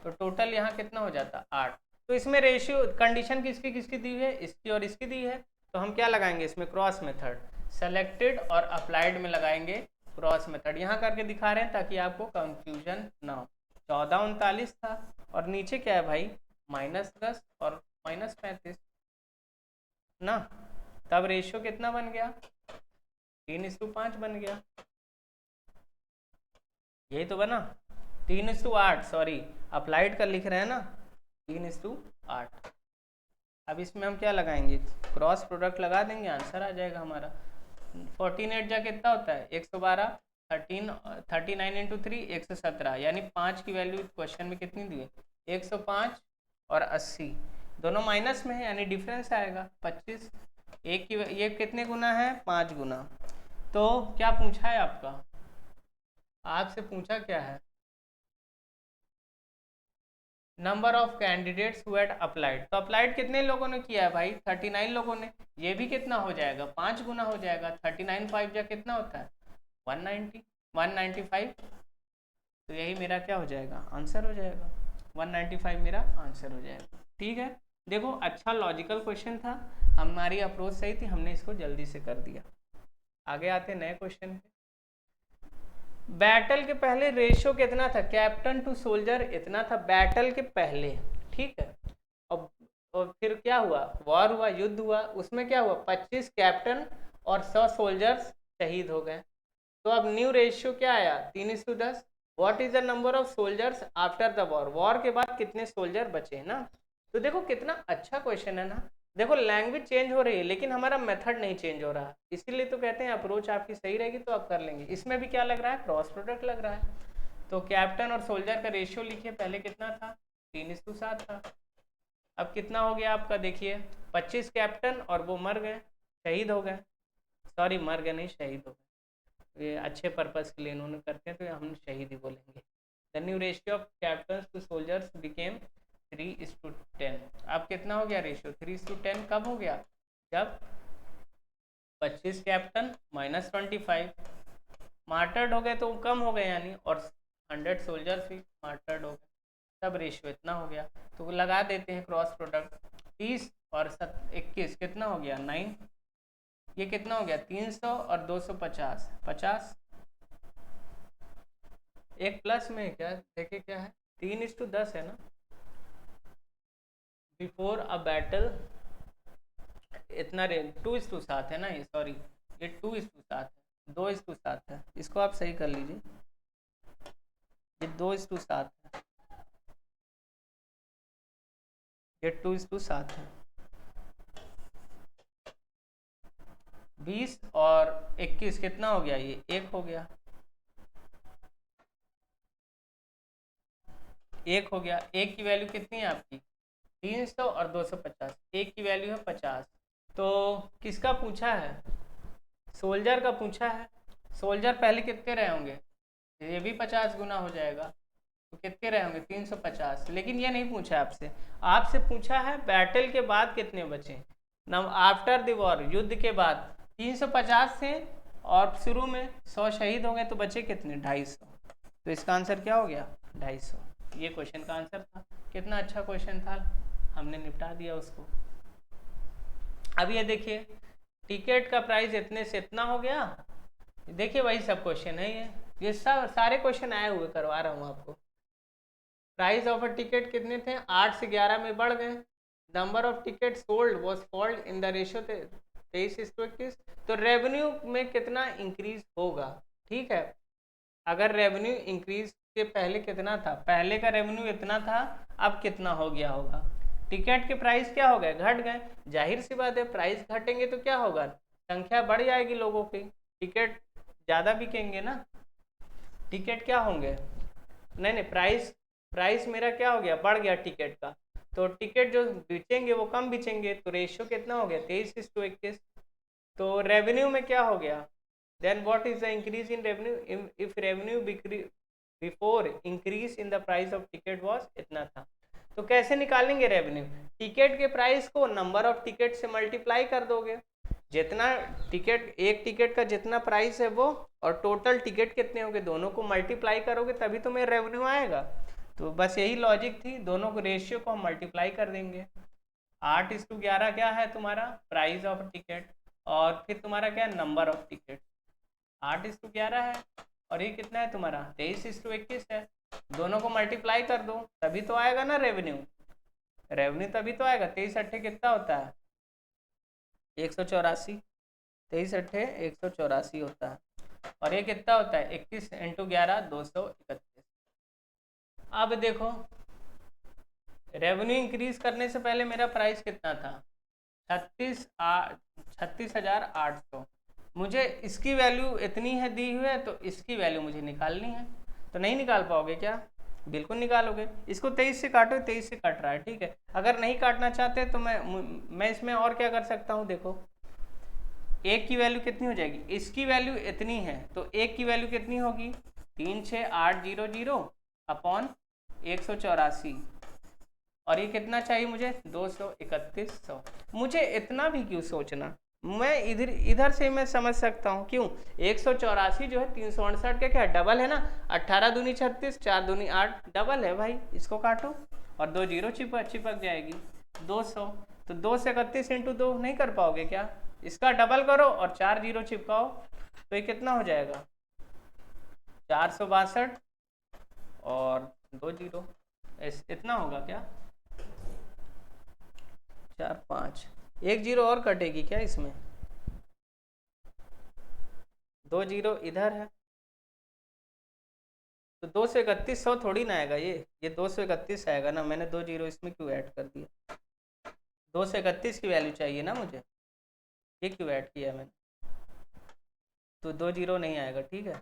तो टोटल यहाँ कितना हो जाता 8। तो इसमें रेशियो कंडीशन किसकी किसकी दी है, इसकी और इसकी दी है, तो हम क्या लगाएंगे इसमें क्रॉस मेथड, सेलेक्टेड और अप्लाइड में लगाएंगे क्रॉस मेथड। यहाँ करके दिखा रहे हैं ताकि आपको कंफ्यूजन ना हो। 14:39 था और नीचे क्या है भाई -10 और -35 ना, तब रेशियो कितना बन गया 3:5 बन गया, यही तो बना 3:8, सॉरी अप्लाइड का लिख रहे हैं ना 3:8। अब इसमें हम क्या लगाएंगे, क्रॉस प्रोडक्ट लगा देंगे, आंसर आ जाएगा हमारा। 14 जा कितना होता है 112, 39 इंटू 3 117, यानी 5 की वैल्यू क्वेश्चन में कितनी दी है 105 और 80, दोनों माइनस में है यानी डिफरेंस आएगा 25। एक की ये कितने गुना है 5 गुना। तो क्या पूछा है आपसे पूछा क्या है, number of candidates who had applied. तो अप्लाइड कितने लोगों ने किया है भाई 39 लोगों ने, ये भी कितना हो जाएगा 5 गुना हो जाएगा, 39 5 जा कितना होता है 190 195। तो यही मेरा क्या हो जाएगा आंसर हो जाएगा, 195 मेरा आंसर हो जाएगा। ठीक है, देखो अच्छा लॉजिकल क्वेश्चन था, हमारी अप्रोच सही थी, हमने इसको जल्दी से कर दिया। आगे आते नए क्वेश्चन पे। बैटल के पहले रेशियो कितना था, कैप्टन टू सोल्जर इतना था बैटल के पहले, ठीक है। और फिर क्या हुआ, वॉर हुआ, युद्ध हुआ, उसमें क्या हुआ 25 कैप्टन और 100 सोल्जर्स शहीद हो गए। तो अब न्यू रेशियो क्या आया 3:10। What is the number of soldiers after the war, war के बाद कितने सोल्जर बचे ना। तो देखो कितना अच्छा क्वेश्चन है ना, देखो लैंग्वेज चेंज हो रही है लेकिन हमारा मेथड नहीं चेंज हो रहा, इसीलिए तो कहते हैं अप्रोच आपकी सही रहेगी तो आप कर लेंगे। इसमें भी क्या लग रहा है क्रॉस प्रोडक्ट लग रहा है। तो कैप्टन और सोल्जर का रेशियो लिखिए, पहले कितना था 3:7 था, अब कितना हो गया आपका देखिए 25 कैप्टन और वो मर गए, शहीद हो गए, सॉरी मर गए नहीं शहीद हो गए, ये अच्छे पर्पज़ के लिए इन्होंने करते हैं तो हम शहीद ही बोलेंगे। The new ratio of captain to soldiers became 3:10। अब कितना हो गया रेशियो 3:10, कब हो गया जब 25 कैप्टन -25 मार्टर्ड हो गए तो कम हो गए यानी, और 100 सोल्जर्स भी मार्टर्ड हो गए, तब रेशियो इतना हो गया। तो लगा देते हैं क्रॉस प्रोडक्ट, 30 और 21 कितना हो गया 9, ये कितना हो गया 300 और 250 50, एक प्लस में है क्या देखिए क्या है 3:10 है ना। बिफोर अ बैटल इतना 2:7 है ना, ये सॉरी ये 2:7 है, 2:7 है, इसको आप सही कर लीजिए, ये 2:7 है, ये 2:7 है। 20 और 21 कितना हो गया, ये 1 हो गया, 1 हो गया। 1 की वैल्यू कितनी है आपकी 300 और 250, 1 की वैल्यू है 50। तो किसका पूछा है सोल्जर का पूछा है, सोल्जर पहले कितने रहे होंगे, ये भी 50 गुना हो जाएगा, तो कितने रहे होंगे 350, लेकिन ये नहीं पूछा आपसे, आपसे पूछा है बैटल के बाद कितने बचे, नम आफ्टर द वॉर, युद्ध के बाद 350 थे और शुरू में 100 शहीद हो गए, तो बचे कितने 250। तो इसका आंसर क्या हो गया 250, ये क्वेश्चन का आंसर था। कितना अच्छा क्वेश्चन था, हमने निपटा दिया उसको। अब ये देखिए टिकट का प्राइस इतने से इतना हो गया, देखिए वही सब क्वेश्चन है, ये सब सारे क्वेश्चन आए हुए करवा रहा हूँ आपको। प्राइस ऑफ अ टिकट कितने थे 8 से 11 में बढ़ गए, number of ticket sold was fold in the ratio 23:21। तो रेवेन्यू में कितना इंक्रीज होगा, ठीक है, अगर रेवेन्यू इंक्रीज के पहले कितना था, पहले का रेवेन्यू इतना था, अब कितना हो गया होगा, टिकट के प्राइस क्या हो गए घट गए, जाहिर सी बात है प्राइस घटेंगे तो क्या होगा संख्या बढ़ जाएगी लोगों की, टिकट ज़्यादा बिकेंगे ना, टिकट क्या होंगे नहीं प्राइस मेरा क्या हो गया बढ़ गया टिकट का, तो टिकट जो बेचेंगे वो कम बेचेंगे, तो रेशियो कितना हो गया 23:21। तो रेवेन्यू में क्या हो गया, then what is the increase in revenue, if revenue before increase in the price of ticket was इतना था। तो कैसे निकालेंगे रेवेन्यू? टिकट के प्राइस को नंबर ऑफ टिकट से मल्टीप्लाई कर दोगे। जितना टिकट, एक टिकट का जितना प्राइस है वो और टोटल टिकट कितने होंगे, दोनों को मल्टीप्लाई करोगे तभी तो मेरा रेवेन्यू आएगा। तो बस यही लॉजिक थी, दोनों को रेशियो को हम मल्टीप्लाई कर देंगे। 8:11 क्या है तुम्हारा प्राइस ऑफ टिकट, और फिर तुम्हारा क्या है नंबर ऑफ टिकट। 8:11 है और ये कितना है तुम्हारा 23:21 है। दोनों को मल्टीप्लाई कर दो तभी तो आएगा ना रेवेन्यू। रेवेन्यू तभी तो आएगा। 23 अट्ठे कितना होता है 184। 23 अट्ठे 184 होता है। और ये कितना होता है 21 × 11 231। अब देखो रेवेन्यू इंक्रीज करने से पहले मेरा प्राइस कितना था 36,800। मुझे इसकी वैल्यू इतनी है दी हुई है तो इसकी वैल्यू मुझे निकालनी है। तो नहीं निकाल पाओगे क्या? बिल्कुल निकालोगे। इसको 23 से काटो, 23 से कट रहा है, ठीक है। अगर नहीं काटना चाहते तो मैं इसमें और क्या कर सकता हूँ, देखो एक की वैल्यू कितनी हो जाएगी, इसकी वैल्यू इतनी है तो एक की वैल्यू कितनी होगी 36800 अपॉन 184। और ये कितना चाहिए मुझे 23100। मुझे इतना भी क्यों सोचना, मैं इधर से मैं समझ सकता हूँ। क्यों 184 जो है 368 का क्या डबल है ना, 18 दूनी 36, 4 दूनी 8 डबल है भाई। इसको काटो और 2 जीरो चिपक जाएगी 200। तो 2 से 31 × 2 नहीं कर पाओगे क्या? इसका डबल करो और 4 जीरो चिपकाओ तो ये कितना हो जाएगा 462 और 2 जीरो, इतना होगा क्या 4 5, 1 जीरो और कटेगी क्या इसमें, 2 जीरो इधर है तो 2 से 3100 थोड़ी ना आएगा ये 2 से 31 आएगा ना। मैंने 2 जीरो इसमें क्यों ऐड कर दिया, 2 से 31 की वैल्यू चाहिए ना मुझे, ये क्यों ऐड किया मैंने, तो 2 जीरो नहीं आएगा, ठीक है।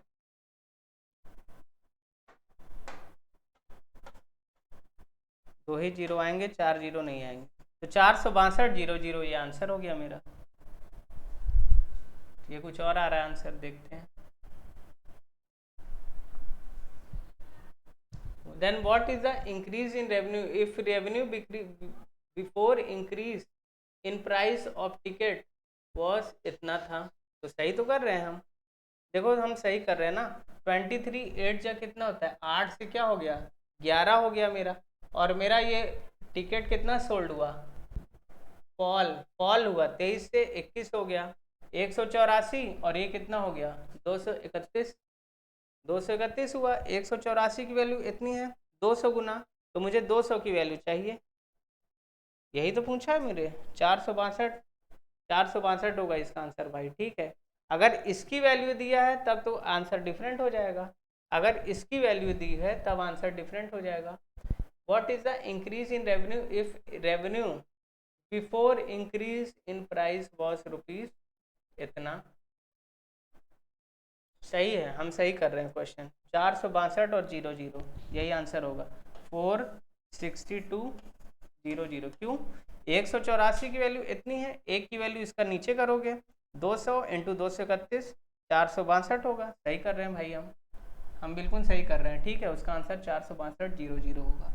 दो ही जीरो आएंगे, 4 जीरो नहीं आएंगे। तो 462 ये आंसर हो गया मेरा। ये कुछ और आ रहा है आंसर, देखते हैं। Then what is the increase in revenue if revenue before increase in price of ticket was इतना था? तो सही तो कर रहे हैं हम, देखो हम सही कर रहे हैं ना। 23 8 जा कितना होता है 8 से क्या हो गया 11 हो गया मेरा। और मेरा ये टिकट कितना सोल्ड हुआ, फॉल हुआ 23 से 21 हो गया 184 और ये कितना हो गया 231। 231 हुआ, 184 की वैल्यू इतनी है 200 गुना, तो मुझे 200 की वैल्यू चाहिए। यही तो पूछा है मेरे 462 होगा इसका आंसर भाई, ठीक है। अगर इसकी वैल्यू दिया है तब तो आंसर डिफरेंट हो जाएगा, अगर इसकी वैल्यू दी है तब आंसर डिफरेंट हो जाएगा। What is the increase in revenue if revenue before increase in price was rupees इतना। सही है, हम सही कर रहे हैं क्वेश्चन। 462 और 00 यही आंसर होगा 46200। क्यों 184 की वैल्यू इतनी है, एक की वैल्यू इसका नीचे करोगे 200 × 231 462 होगा। सही कर रहे हैं भाई, हम बिल्कुल सही कर रहे हैं, ठीक है। उसका आंसर 46200 होगा।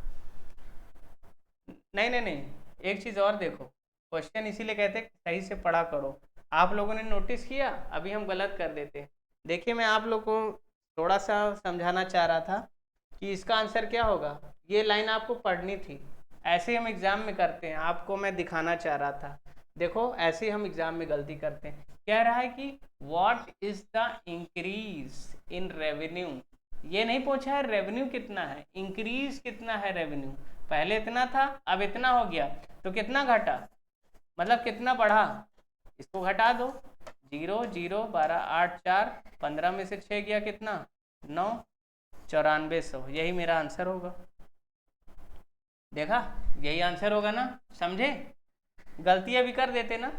नहीं, एक चीज़ और देखो, क्वेश्चन इसीलिए कहते हैं सही से पढ़ा करो। आप लोगों ने नोटिस किया अभी हम गलत कर देते। देखिए मैं आप लोग को थोड़ा सा समझाना चाह रहा था कि इसका आंसर क्या होगा। ये लाइन आपको पढ़नी थी, ऐसे ही हम एग्जाम में करते हैं, आपको मैं दिखाना चाह रहा था। देखो ऐसे ही हम एग्जाम में गलती करते हैं। कह रहा है कि what is the increase in revenue. ये नहीं पूछा है रेवेन्यू कितना है, इंक्रीज कितना है रेवेन्यू। पहले इतना था अब इतना हो गया, तो कितना घटा, मतलब कितना बढ़ा, इसको घटा दो। 0 0 12 8 4 15 में से 6 गया कितना 9, 9400। यही मेरा आंसर होगा। देखा यही आंसर होगा ना, समझे। गलतियां भी कर देते ना।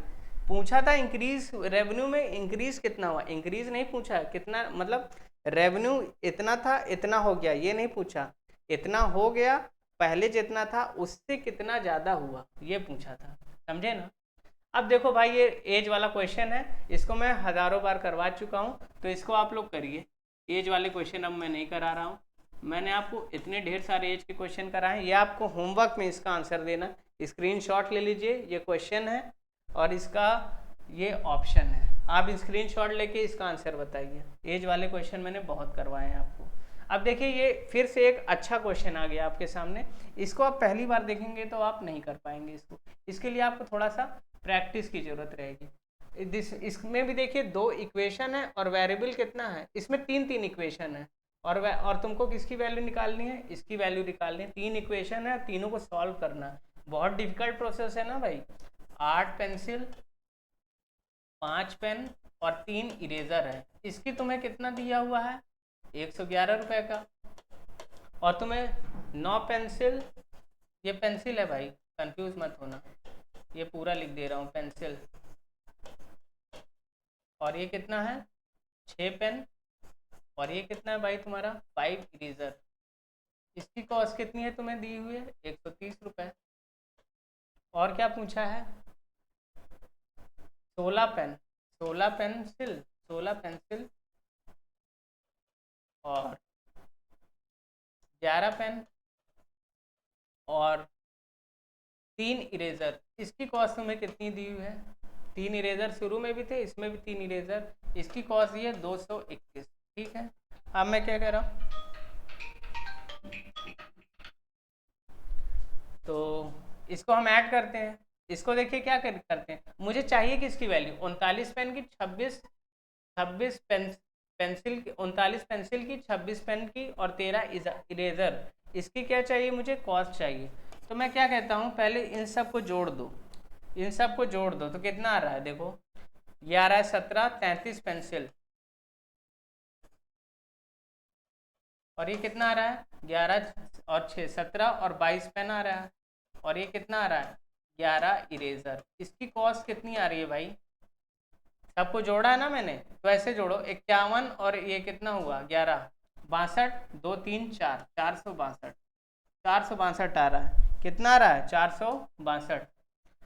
पूछा था इंक्रीज रेवेन्यू में इंक्रीज कितना हुआ, इंक्रीज नहीं पूछा कितना, मतलब रेवेन्यू इतना था इतना हो गया, ये नहीं पूछा इतना हो गया पहले जितना था उससे कितना ज़्यादा हुआ, ये पूछा था, समझे ना। अब देखो भाई ये एज वाला क्वेश्चन है, इसको मैं हज़ारों बार करवा चुका हूँ, तो इसको आप लोग करिए। एज वाले क्वेश्चन अब मैं नहीं करा रहा हूँ, मैंने आपको इतने ढेर सारे एज के क्वेश्चन कराए, ये आपको होमवर्क में इसका आंसर देना। स्क्रीनशॉट ले लीजिए, ये क्वेश्चन है और इसका ये ऑप्शन है, आप स्क्रीनशॉट लेके इसका आंसर बताइए। एज वाले क्वेश्चन मैंने बहुत करवाए हैं आपको। अब देखिए ये फिर से एक अच्छा क्वेश्चन आ गया आपके सामने, इसको आप पहली बार देखेंगे तो आप नहीं कर पाएंगे इसको, इसके लिए आपको थोड़ा सा प्रैक्टिस की जरूरत रहेगी। इसमें भी देखिए दो इक्वेशन है और वेरिएबल कितना है, इसमें तीन तीन इक्वेशन है और तुमको किसकी वैल्यू निकालनी है, इसकी वैल्यू निकालनी है। तीन इक्वेशन है, तीनों को सॉल्व करना है, बहुत डिफिकल्ट प्रोसेस है ना भाई। 8 पेंसिल, 5 पेन और 3 इरेजर है, इसकी तुम्हें कितना दिया हुआ है, 111 रुपये का। और तुम्हें 9 पेंसिल, ये पेंसिल है भाई, कंफ्यूज मत होना, ये पूरा लिख दे रहा हूँ पेंसिल। और ये कितना है, 6 पेन। और ये कितना है भाई तुम्हारा, 5 इरेजर। इसकी कॉस्ट कितनी है तुम्हें दी हुई है, 130 रुपये। और क्या पूछा है, 16 पेन, 16 पेंसिल, 16 पेंसिल और 11 पेन और 3 इरेजर। इसकी कॉस्ट तुम्हें कितनी दी हुई है, 3 इरेजर शुरू में भी थे, इसमें भी 3 इरेजर, इसकी कॉस्ट दी है 221। ठीक है, अब मैं क्या कह रहा हूँ, तो इसको हम ऐड करते हैं। इसको देखिए क्या करते हैं, मुझे चाहिए कि इसकी वैल्यू 39 पेन की, 26 पेंसिल की, 39 पेंसिल की, 26 पेन की और 13 इरेजर। इसकी क्या चाहिए, मुझे कॉस्ट चाहिए। तो मैं क्या कहता हूँ, पहले इन सब को जोड़ दो, इन सब को जोड़ दो तो कितना आ रहा है, देखो ये आ रहा है 17, 33 पेंसिल और ये कितना आ रहा है 11 और 6 17 और 22 पेन आ रहा है। और ये कितना आ रहा है 11 इरेजर। इसकी कॉस्ट कितनी आ रही है भाई, सबको जोड़ा है ना मैंने, तो ऐसे जोड़ो 51 और ये कितना हुआ 11, 62, 2 3 4, 462, 462 आ रहा है। कितना आ रहा है 462।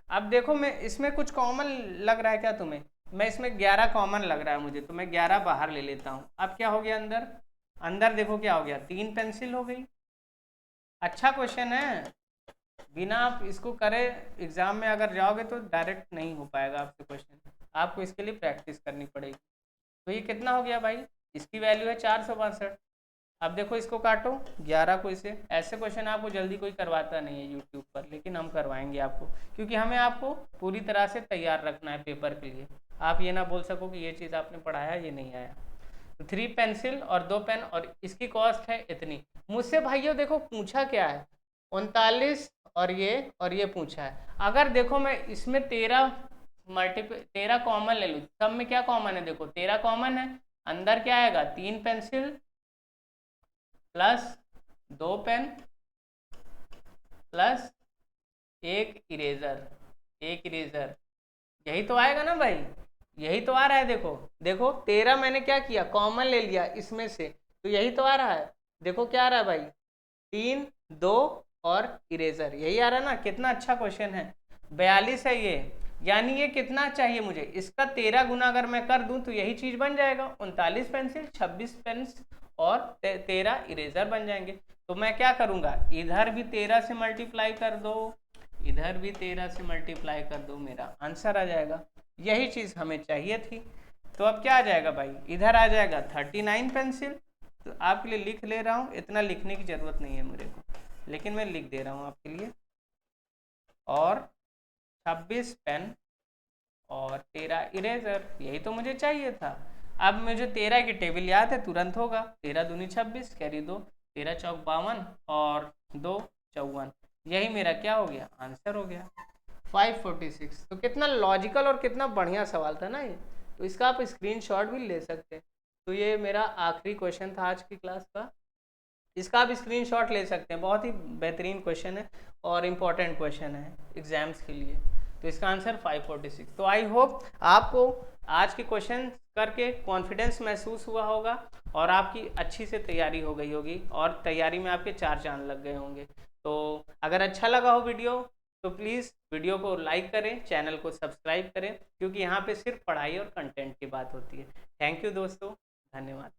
अब देखो मैं इसमें कुछ कॉमन लग रहा है क्या तुम्हें, मैं इसमें 11 कॉमन लग रहा है मुझे, तो मैं 11 बाहर ले लेता हूँ। अब क्या हो गया अंदर, अंदर देखो क्या हो गया, 3 पेंसिल हो गई। अच्छा क्वेश्चन है, बिना आप इसको करे एग्जाम में अगर जाओगे तो डायरेक्ट नहीं हो पाएगा आपसे क्वेश्चन, आपको इसके लिए प्रैक्टिस करनी पड़ेगी। तो ये कितना हो गया भाई, इसकी वैल्यू है 462। अब देखो इसको काटो 11 को इसे, ऐसे क्वेश्चन आपको जल्दी कोई करवाता नहीं है यूट्यूब पर, लेकिन हम करवाएंगे आपको, क्योंकि हमें आपको पूरी तरह से तैयार रखना है पेपर के लिए। आप ये ना बोल सको कि ये चीज़ आपने पढ़ाया ये नहीं आया। तो 3 पेंसिल और 2 पेन और इसकी कॉस्ट है इतनी। मुझसे भाइयों देखो पूछा क्या है, 39 और ये पूछा है। अगर देखो मैं इसमें 13 कॉमन ले लूँ, सब में क्या कॉमन है, देखो 13 कॉमन है, अंदर क्या आएगा 3 pencil plus 2 pen plus 1 eraser, 1 eraser, यही तो आएगा ना भाई, यही तो आ रहा है। देखो देखो 13 मैंने क्या किया, कॉमन ले लिया इसमें से, तो यही तो आ रहा है। देखो क्या आ रहा है भाई, 3 2 और इरेजर, यही आ रहा है ना। कितना अच्छा क्वेश्चन है, 42 है ये, यानी ये कितना चाहिए मुझे, इसका 13 गुना अगर मैं कर दूं तो यही चीज बन जाएगा, 39 पेंसिल, 26 पेंस और 13 इरेजर बन जाएंगे। तो मैं क्या करूंगा, इधर भी 13 से मल्टीप्लाई कर दो, इधर भी 13 से मल्टीप्लाई कर दो, मेरा आंसर आ जाएगा। यही चीज हमें चाहिए थी। तो अब क्या आ जाएगा भाई, इधर आ जाएगा 39 पेंसिल, तो आपके लिए लिख ले रहा हूँ, इतना लिखने की जरूरत नहीं है मेरे को, लेकिन मैं लिख दे रहा हूँ आपके लिए। और 26 पेन और 13 इरेजर, यही तो मुझे चाहिए था। अब मुझे 13 की टेबल याद है, तुरंत होगा, 13 दूनी 26, कैरी 2, 13 चौक 52 और 2 54, यही मेरा क्या हो गया, आंसर हो गया 546। तो कितना लॉजिकल और कितना बढ़िया सवाल था ना ये, तो इसका आप स्क्रीनशॉट भी ले सकते हैं। तो ये मेरा आखिरी क्वेश्चन था आज की क्लास का, इसका आप स्क्रीनशॉट ले सकते हैं, बहुत ही बेहतरीन क्वेश्चन है और इम्पॉर्टेंट क्वेश्चन है एग्जाम्स के लिए। तो इसका आंसर 546। तो आई होप आपको आज के क्वेश्चन करके कॉन्फिडेंस महसूस हुआ होगा और आपकी अच्छी से तैयारी हो गई होगी और तैयारी में आपके 4 चांद लग गए होंगे। तो अगर अच्छा लगा हो वीडियो तो प्लीज़ वीडियो को लाइक करें, चैनल को सब्सक्राइब करें, क्योंकि यहाँ पे सिर्फ पढ़ाई और कंटेंट की बात होती है। थैंक यू दोस्तों, धन्यवाद।